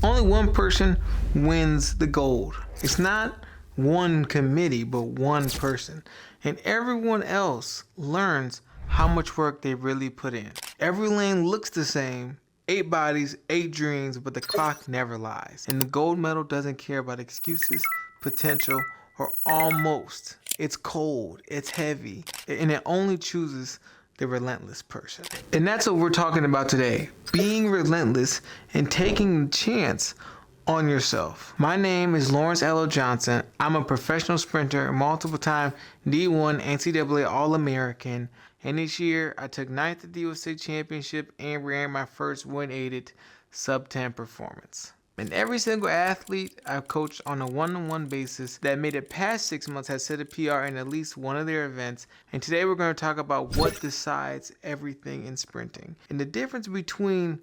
Only one person wins the gold. It's not one committee, but one person. And everyone else learns how much work they really put in. Every lane looks the same. 8 bodies, 8 dreams, but the clock never lies. And the gold medal doesn't care about excuses, potential, or almost. It's cold, it's heavy, and it only chooses the relentless person. And that's what we're talking about today. Being relentless and taking a chance on yourself. My name is Lawrence L. Johnson. I'm a professional sprinter, multiple time D1 NCAA All-American. And this year, I took 9th at the USA Championship and ran my first 1-aided sub-10 performance. And every single athlete I've coached on a one-on-one basis that made it past 6 months has set a PR in at least one of their events. And today we're going to talk about what decides everything in sprinting. And the difference between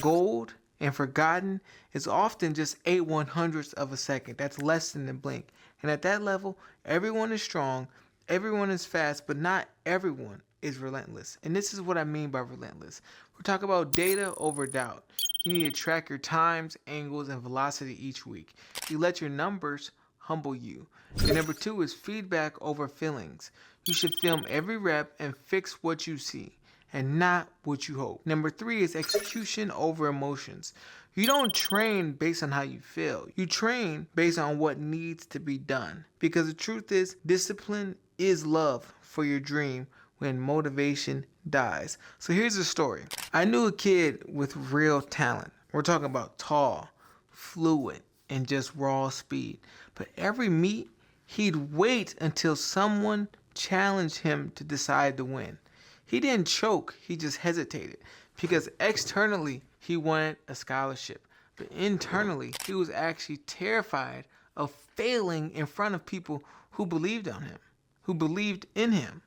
gold and forgotten is often just 8/100ths of a second. That's less than a blink. And at that level, everyone is strong, everyone is fast, but not everyone is relentless. And this is what I mean by relentless. We're talking about data over doubt. You need to track your times, angles, and velocity each week. You let your numbers humble you. And number 2 is feedback over feelings. You should film every rep and fix what you see and not what you hope. Number 3 is execution over emotions. You don't train based on how you feel. You train based on what needs to be done. Because the truth is, discipline is love for your dream when motivation dies. So here's the story. I knew a kid with real talent. We're talking about tall, fluid, and just raw speed. But every meet, he'd wait until someone challenged him to decide to win. He didn't choke, he just hesitated. Because externally, he wanted a scholarship. But internally, he was actually terrified of failing in front of people who believed on him, who believed in him.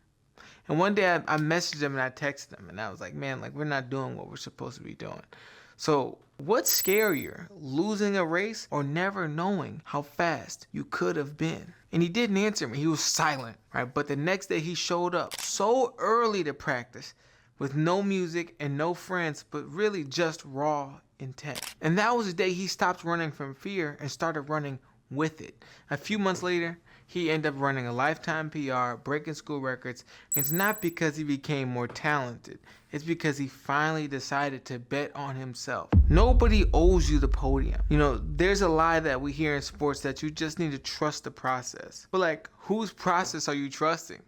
And one day I messaged him and I texted him and I was like, man, we're not doing what we're supposed to be doing. So what's scarier, losing a race or never knowing how fast you could have been? And he didn't answer me. He was silent, right? But the next day he showed up so early to practice with no music and no friends, but really just raw intent. And that was the day he stopped running from fear and started running with it. A few months later, he ended up running a lifetime PR, breaking school records. It's not because he became more talented. It's because he finally decided to bet on himself. Nobody owes you the podium. You know, there's a lie that we hear in sports that you just need to trust the process. But whose process are you trusting?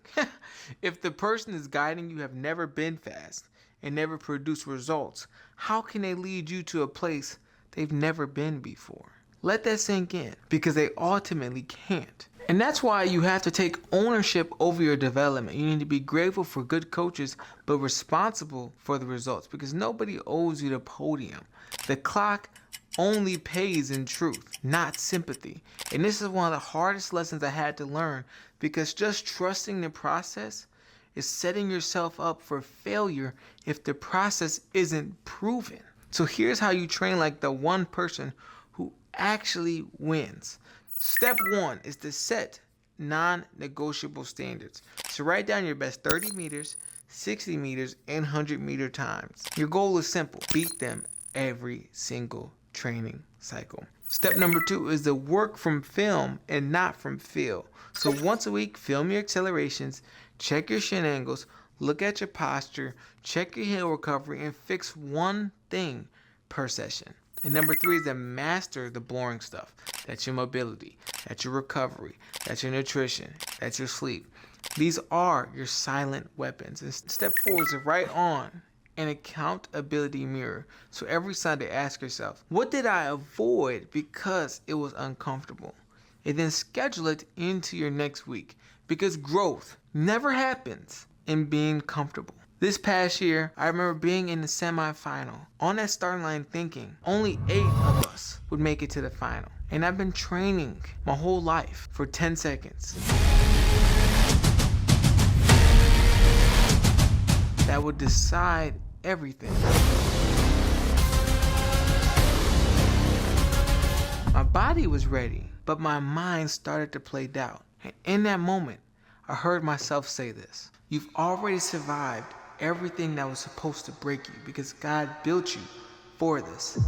If the person is guiding you have never been fast and never produced results, how can they lead you to a place they've never been before? Let that sink in, because they ultimately can't. And that's why you have to take ownership over your development. You need to be grateful for good coaches, but responsible for the results, because nobody owes you the podium. The clock only pays in truth, not sympathy. And this is one of the hardest lessons I had to learn, because just trusting the process is setting yourself up for failure if the process isn't proven. So here's how you train like the one person who actually wins. Step 1 is to set non-negotiable standards. So write down your best 30 meters, 60 meters, and 100-meter times. Your goal is simple. Beat them every single training cycle. Step number 2 is to work from film and not from feel. So once a week, film your accelerations, check your shin angles, look at your posture, check your heel recovery, and fix one thing per session. And number 3 is to master the boring stuff. That's your mobility, that's your recovery, that's your nutrition, that's your sleep. These are your silent weapons. And step 4 is to write on an accountability mirror. So every Sunday, ask yourself, what did I avoid because it was uncomfortable? And then schedule it into your next week, because growth never happens in being comfortable. This past year, I remember being in the semifinal, on that starting line thinking only 8 of us would make it to the final. And I've been training my whole life for 10 seconds. That would decide everything. My body was ready, but my mind started to play doubt. And in that moment, I heard myself say this: you've already survived everything that was supposed to break you, because God built you for this.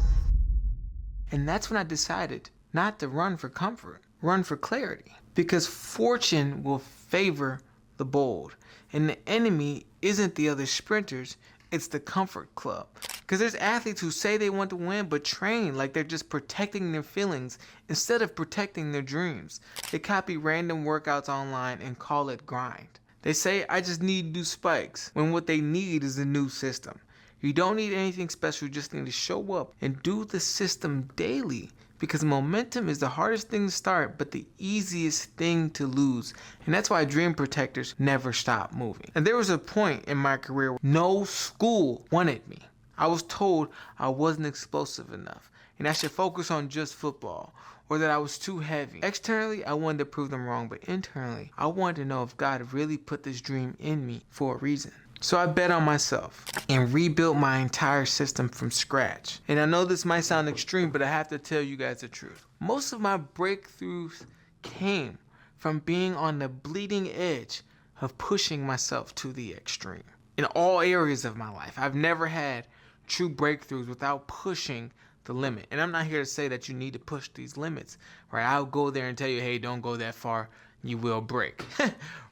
And that's when I decided not to run for comfort, run for clarity. Because fortune will favor the bold. And the enemy isn't the other sprinters, it's the comfort club. Because there's athletes who say they want to win but train like they're just protecting their feelings instead of protecting their dreams. They copy random workouts online and call it grind. They say, I just need new spikes, when what they need is a new system. You don't need anything special, you just need to show up and do the system daily. Because momentum is the hardest thing to start, but the easiest thing to lose. And that's why dream protectors never stop moving. And there was a point in my career where no school wanted me. I was told I wasn't explosive enough, and I should focus on just football, or that I was too heavy. Externally, I wanted to prove them wrong, but internally, I wanted to know if God really put this dream in me for a reason. So I bet on myself and rebuilt my entire system from scratch. And I know this might sound extreme, but I have to tell you guys the truth. Most of my breakthroughs came from being on the bleeding edge of pushing myself to the extreme. In all areas of my life, I've never had true breakthroughs without pushing the limit. And I'm not here to say that you need to push these limits, right? I'll go there and tell you, hey, don't go that far, you will break,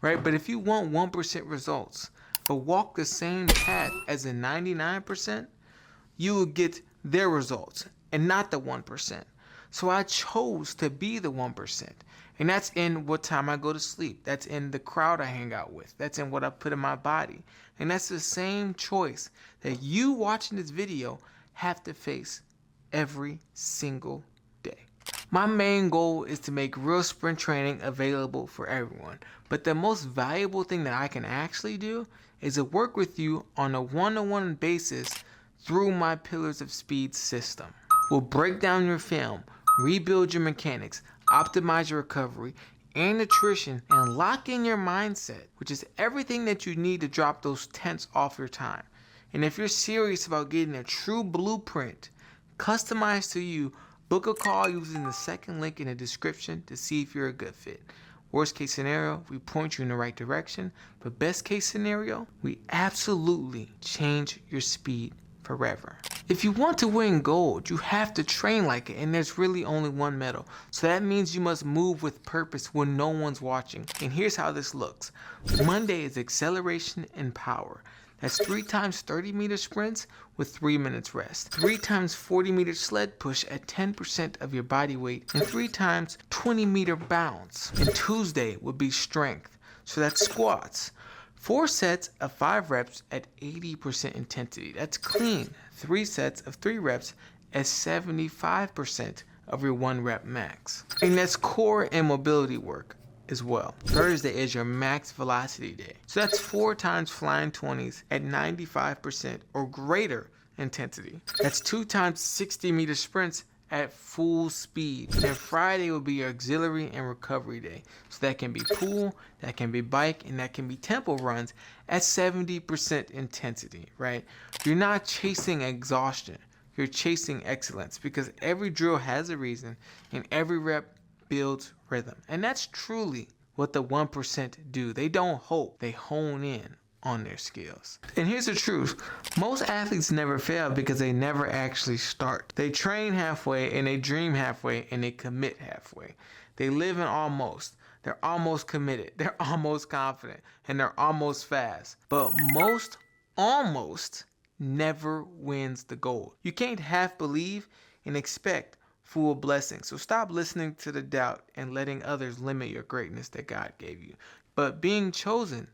right? But if you want 1% results, but walk the same path as the 99%, you will get their results and not the 1%. So I chose to be the 1%. And that's in what time I go to sleep. That's in the crowd I hang out with. That's in what I put in my body. And that's the same choice that you watching this video have to face every single day. My main goal is to make real sprint training available for everyone. But the most valuable thing that I can actually do is to work with you on a one-on-one basis through my Pillars of Speed system. We'll break down your film, rebuild your mechanics, optimize your recovery and nutrition, and lock in your mindset, which is everything that you need to drop those tenths off your time. And if you're serious about getting a true blueprint customized to you, book a call using the second link in the description to see if you're a good fit. Worst case scenario, we point you in the right direction. But best case scenario, we absolutely change your speed forever. If you want to win gold, you have to train like it, and there's really only one medal. So that means you must move with purpose when no one's watching. And here's how this looks. Monday is acceleration and power. That's 3 times 30-meter sprints with 3 minutes rest. 3 times 40-meter sled push at 10% of your body weight. And 3 times 20-meter bounce. And Tuesday would be strength. So that's squats. 4 sets of 5 reps at 80% intensity. That's clean. 3 sets of 3 reps at 75% of your 1 rep max. And that's core and mobility work as well. Thursday is your max velocity day. So that's 4 times flying 20s at 95% or greater intensity. That's 2 times 60-meter sprints at full speed. And Friday will be your auxiliary and recovery day. So that can be pool, that can be bike, and that can be tempo runs at 70% intensity, right? You're not chasing exhaustion. You're chasing excellence, because every drill has a reason and every rep builds rhythm. And that's truly what the 1% do. They don't hope, they hone in on their skills. And here's the truth. Most athletes never fail because they never actually start. They train halfway and they dream halfway and they commit halfway. They live in almost. They're almost committed. They're almost confident. And they're almost fast. But most almost never wins the gold. You can't half believe and expect full blessing. So stop listening to the doubt and letting others limit your greatness that God gave you. But being chosen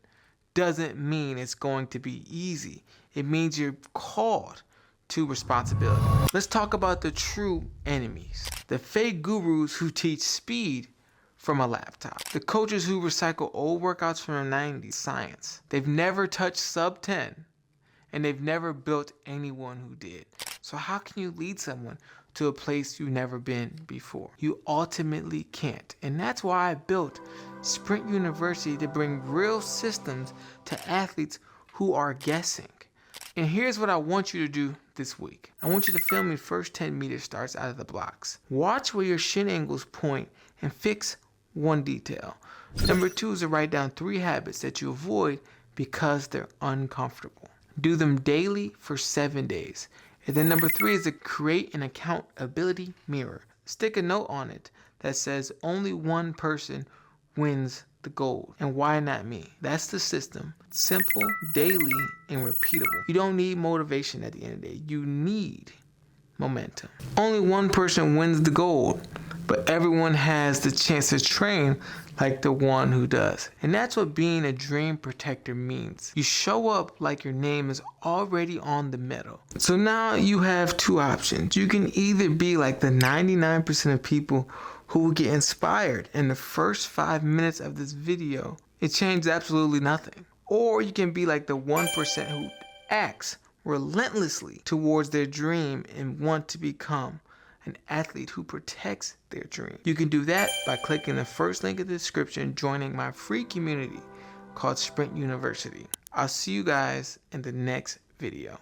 doesn't mean it's going to be easy. It means you're called to responsibility. Let's talk about the true enemies. The fake gurus who teach speed from a laptop. The coaches who recycle old workouts from the 90s. Science. They've never touched sub 10, and they've never built anyone who did. So how can you lead someone to a place you've never been before? You ultimately can't. And that's why I built Sprint University, to bring real systems to athletes who are guessing. And here's what I want you to do this week. I want you to film your first 10-meter starts out of the blocks. Watch where your shin angles point and fix one detail. Number 2 is to write down 3 habits that you avoid because they're uncomfortable. Do them daily for 7 days. And then number 3 is to create an accountability mirror. Stick a note on it that says only one person wins the gold. And why not me? That's the system. Simple, daily, and repeatable. You don't need motivation at the end of the day. You need momentum. Only one person wins the gold, but everyone has the chance to train like the one who does. And that's what being a dream protector means. You show up like your name is already on the medal. So now you have 2 options. You can either be like the 99% of people who will get inspired in the first 5 minutes of this video. It changes absolutely nothing. Or you can be like the 1% who acts relentlessly towards their dream and want to become an athlete who protects their dream. You can do that by clicking the first link in the description, joining my free community called Sprint University. I'll see you guys in the next video.